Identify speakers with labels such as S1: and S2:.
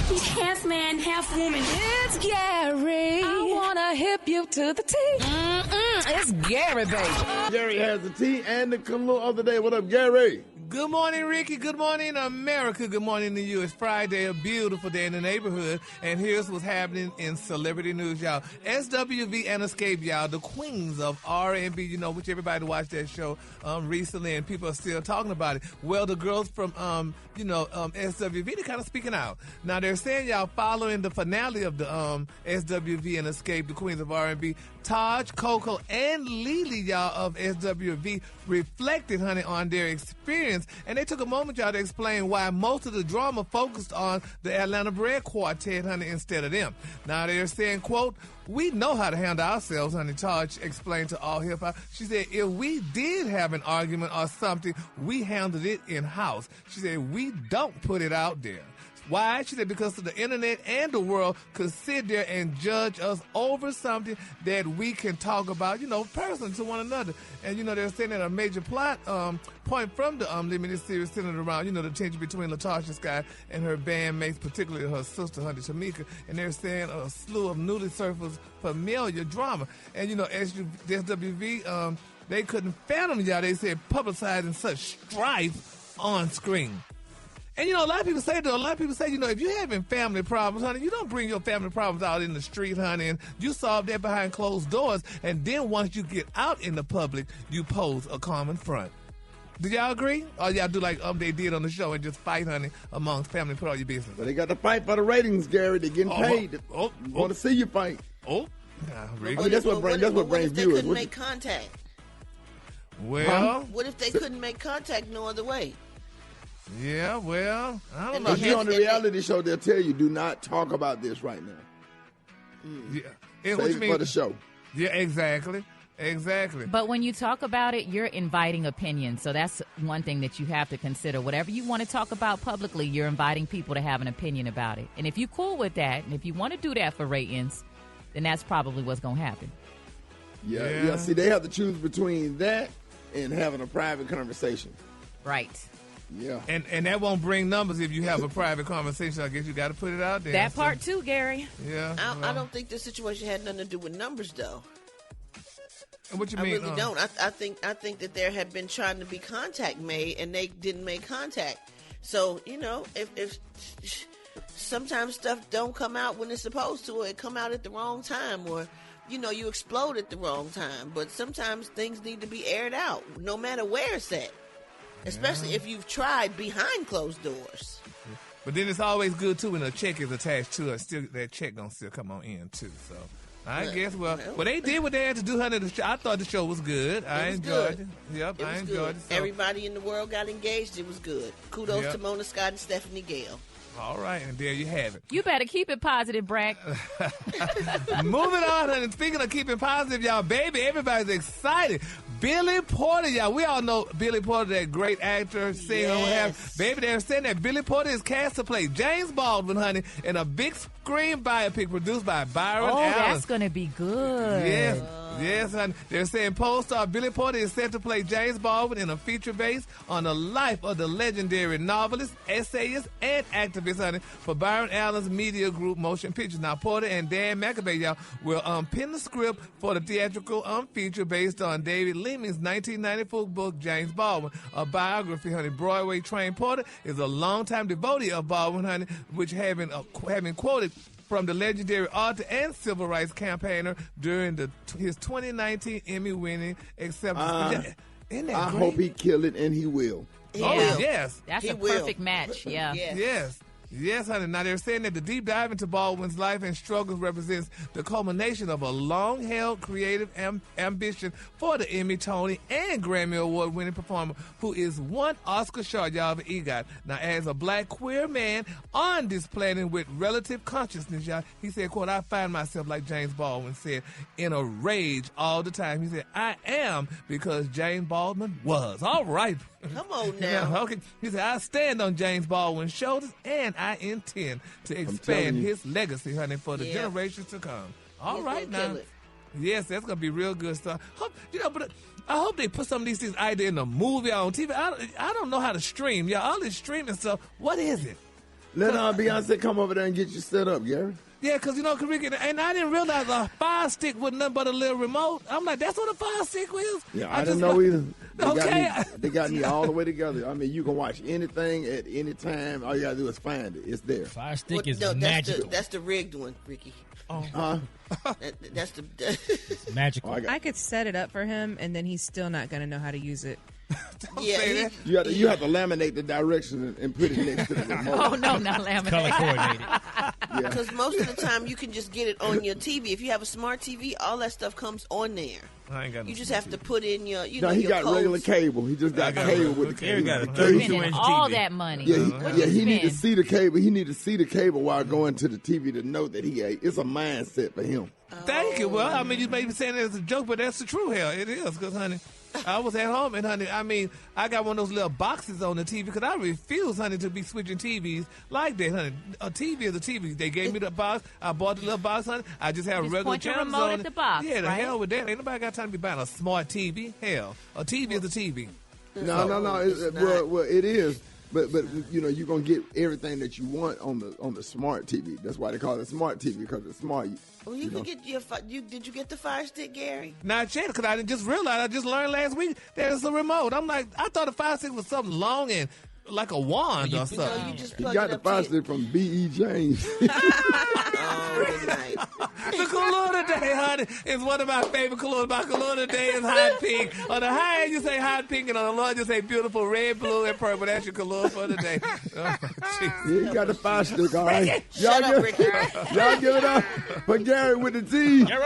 S1: He's half man, half woman.
S2: It's Gary. I wanna hip you to the T. It's Gary, baby.
S3: Gary has the tea and the Kalo of the day. What up, Gary?
S4: Good morning, Ricky. Good morning, America. Good morning to you. It's Friday, a beautiful day in the neighborhood. And here's what's happening in celebrity news, y'all. SWV and Xscape, y'all, the queens of R&B, you know, which everybody watched that show recently, and people are still talking about it. Well, the girls from, SWV, they're kind of speaking out. Now, they're saying, y'all, following the finale of the SWV and Xscape, the queens of R&B, Taj, Coco, and Lily, y'all, of SWV reflected, honey, on their experience. And they took a moment, y'all, to explain why most of the drama focused on the Atlanta Bread Quartet, honey, instead of them. Now, they're saying, quote, "We know how to handle ourselves," honey, Taj explained to All Hip Hop. She said, "If we did have an argument or something, we handled it in-house." She said, "We don't put it out there." Why? She said, because the internet and the world could sit there and judge us over something that we can talk about, you know, personally to one another. And, you know, they're saying that a major plot point from the limited series centered around, you know, the tension between Latasha Scott and her bandmates, particularly her sister, honey, Tamika. And they're saying a slew of newly surfaced familiar drama. And, you know, SWV, they couldn't fathom, y'all, they said, publicizing such strife on screen. And, you know, a lot of people say, you know, if you're having family problems, honey, you don't bring your family problems out in the street, honey, and you solve that behind closed doors. And then once you get out in the public, you pose a common front. Do y'all agree? Or y'all do like they did on the show and just fight, honey, amongst family, put all your business?
S3: But they got to fight for the ratings, Gary. They're getting paid. Want to see you fight. That's what brings viewers.
S5: What if they couldn't make contact?
S4: Well,
S5: what if they couldn't make contact no other way?
S4: Yeah, well, I don't know.
S3: If you're on the reality show, they'll tell you, do not talk about this right now.
S4: Yeah.
S3: Save
S4: what you
S3: it
S4: mean?
S3: for the show.
S4: Yeah, exactly.
S6: But when you talk about it, you're inviting opinions. So that's one thing that you have to consider. Whatever you want to talk about publicly, you're inviting people to have an opinion about it. And if you're cool with that, and if you want to do that for ratings, then that's probably what's going to happen.
S3: Yeah. See, they have to choose between that and having a private conversation.
S6: Right.
S3: Yeah.
S4: And that won't bring numbers if you have a private conversation. I guess you got to put it out there.
S6: That part too, Gary.
S4: Yeah.
S5: I don't think this situation had nothing to do with numbers, though.
S4: What you mean?
S5: I really don't. I think that there had been trying to be contact made, and they didn't make contact. So, you know, if sometimes stuff don't come out when it's supposed to, or it come out at the wrong time, or, you know, you explode at the wrong time. But sometimes things need to be aired out, no matter where it's at. Especially if you've tried behind closed doors.
S4: But then it's always good, too, when a check is attached to it. Still, that check going to still come on in, too. So I guess, well, they did what they had to do, honey. I thought the show was good. I enjoyed it. Yep, I enjoyed it. So.
S5: Everybody in the world got engaged. It was good. Kudos to Mona Scott and Stephanie Gale.
S4: All right, and there you have it.
S6: You better keep it positive, Brack.
S4: Moving on, and speaking of keeping positive, y'all, baby, everybody's excited. Billy Porter, y'all. We all know Billy Porter, that great actor, singer,
S5: yes.
S4: Baby, they're saying that Billy Porter is cast to play James Baldwin, honey, in a big screen biopic produced by Byron Allen.
S6: That's going to be good.
S4: Yes, honey. They're saying Pole-star Billy Porter is set to play James Baldwin in a feature based on the life of the legendary novelist, essayist, and activist, honey, for Byron Allen's media group Motion Pictures. Now, Porter and Dan McAvey, y'all, will pen the script for the theatrical feature based on David Leeming's 1994 book, James Baldwin, a biography, honey. Broadway-trained Porter is a longtime devotee of Baldwin, honey, which having quoted from the legendary author and civil rights campaigner during his 2019 Emmy-winning acceptance. Isn't that
S3: I
S4: great?
S3: hope he kill it, and he will.
S4: Yes.
S6: That's a perfect match, yeah.
S4: Yes, honey. Now, they're saying that the deep dive into Baldwin's life and struggles represents the culmination of a long-held creative ambition for the Emmy, Tony, and Grammy Award-winning performer who is one Oscar short, y'all, of an EGOT. Now, as a black queer man on this planet with relative consciousness, y'all, he said, quote, "I find myself, like James Baldwin said, in a rage all the time." He said, "I am because James Baldwin was." All right.
S5: Come on now.
S4: Okay. He said, "I stand on James Baldwin's shoulders, and I intend to expand his legacy, honey, for the generations to come." All right now. Yes, that's going to be real good stuff. But I hope they put some of these things either in a movie or on TV. I don't know how to stream. Yeah, all this streaming stuff, what is it?
S3: Let Beyonce come over there and get you set up, Gary.
S4: Yeah, because, Rickey, and I didn't realize a Fire Stick was nothing but a little remote. I'm like, that's what a Fire Stick is?
S3: Yeah, I didn't know either.
S4: Okay.
S3: They got me all the way together. I mean, you can watch anything at any time. All you got to do is find it. It's there.
S7: Fire Stick is magical.
S5: That's the rigged one, Rickey.
S3: Oh.
S5: That's the
S7: magical.
S2: I could set it up for him, and then he's still not going to know how to use it.
S5: Yeah,
S3: you have to laminate the direction and put it next to the remote.
S6: Oh, no, not laminate.
S7: Color coordinated.
S5: because most of the time you can just get it on your TV. If you have a smart TV, all that stuff comes on there.
S4: I ain't got no
S5: You just have to put in your,
S3: He
S5: your
S3: got
S5: codes.
S3: regular cable. He just got cable with the
S7: Gary
S3: cable.
S7: got a 32-inch
S6: Spending
S7: TV.
S6: all that money.
S3: He need to see the cable. He need to see the cable while going to the TV to know that it's a mindset for him.
S4: Thank you. Well, I mean, you may be saying it as a joke, but that's the true hell. It is, because, honey, I was at home, and, honey, I mean, I got one of those little boxes on the TV because I refuse, honey, to be switching TVs like that, honey. A TV is a TV. They gave me the box. I bought the little box, honey. I just have regular
S6: point your
S4: channels
S6: remote
S4: on
S6: at
S4: it.
S6: the box,
S4: Yeah, the
S6: right?
S4: hell with that. Ain't nobody got time to be buying a smart TV. Hell, a TV is a TV.
S3: No. Well, it is. But you're gonna get everything that you want on the smart TV. That's why they call it smart TV, because it's smart.
S5: Well, you can get did you get the Fire Stick, Gary?
S4: Not yet, because I just realized, I just learned last week there's a remote. I'm like, I thought the Fire Stick was something long and like a wand or something.
S5: No, you just
S3: He
S5: plug
S3: got
S5: it
S3: the
S5: up
S3: Fire
S5: to
S3: Stick from B.E. James.
S5: Oh, good night.
S4: The color today, honey, is one of my favorite colors. My color today is hot pink. On the high end, you say hot pink, and on the low end, you say beautiful red, blue, and purple. That's your color for today. Oh,
S3: He got the Fire Stick, all right.
S5: Shut up, Rickey.
S3: Y'all give it up for Gary with the T.
S7: Gary!